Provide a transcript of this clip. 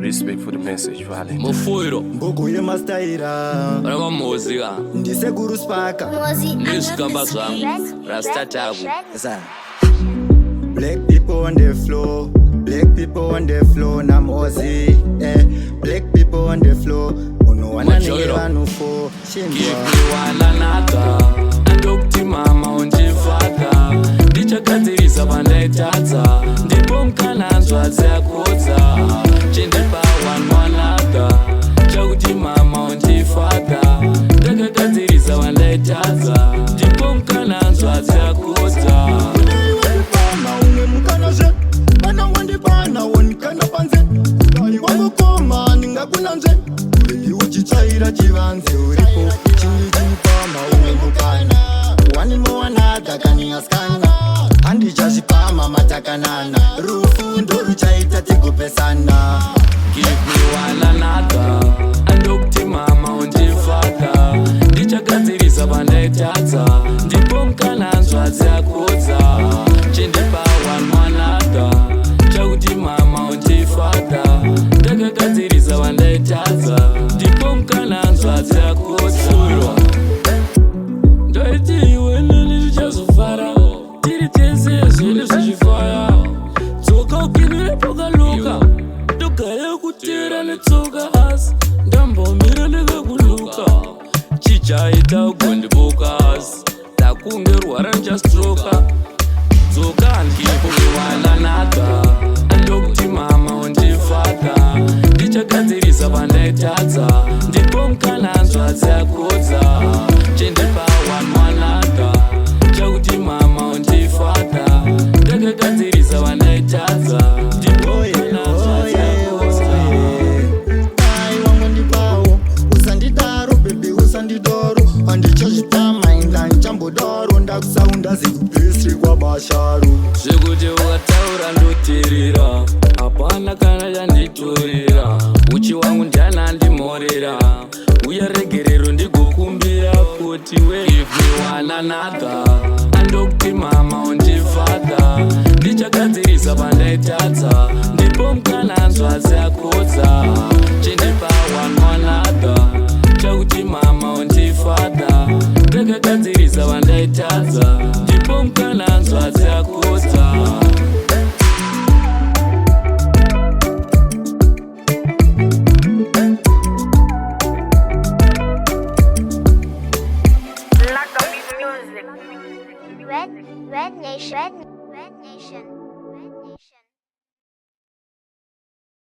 Respect for the message, Valentine. Mufuiro Mboguye mastaira Rama muzika Ndise guru spaka Nisikamba zangu Rasta tabu Black people on the floor, black people on the floor, na mozi, black people on the floor, uno wananiwa nufo, shindwa. Give wala naka, andokti mama unjifaka, ndichakatiriza bandetata, ndipo mkananzwa zeakota, chindipa wanwanaka, chakuti mama unjifaka, ndakakatiriza bandetata, ndipo mkananzwa zeakota. Uchichaira chivanze uripo chindipama umemukana wanimo wanaka kaniaskana andichazipama matakanana rufu ndo ruchaita tikupesana. Give me wala naka, andokti mama unjifaka, ndichakatiriza bandetata, ndipo mkananzwa zeakota, chindipa wanwanaka, chakuti mama unjifaka, ndakakatiriza bandetata, ndipo mkananzwa zeakota. Ndoiti iwene nilichazofara, tiri tese zile zichifaya, tsoka ukinire pokaluka, ndogaya kutera netsoka asi, ndambomira ndakakuluka, chichaita ugondibuka asi, takunge rwara ndichastroka, tsoka ndikupewala naka, andokuti mama undifaka, ndichakatiriza bandetata, ndipo mkananzwa zeakota, chindipa wanwanaka, chakuti mama undifaka, ndakakatiriza bandetata, ndipo mkananzwa zeakota. Ai wangu ndipawo usandidaro baby usandidoro andichazitama inda nchambodoro ndakusaunda zikupesri kwa basharu Zvekuti ukataura ndoteerera, hapana kana chanditorera, uchi wangu ndiana ndimhorera, uya regerero ndigokumbira kuti weivhi wananaka, andokuti mama undifaka, ndichakadzirisa pandaitadza, ndipo mkananzwa zeakota, chindipa wanwanaka, chakuti mama undifaka, ndakakadzirisa pandaitadza.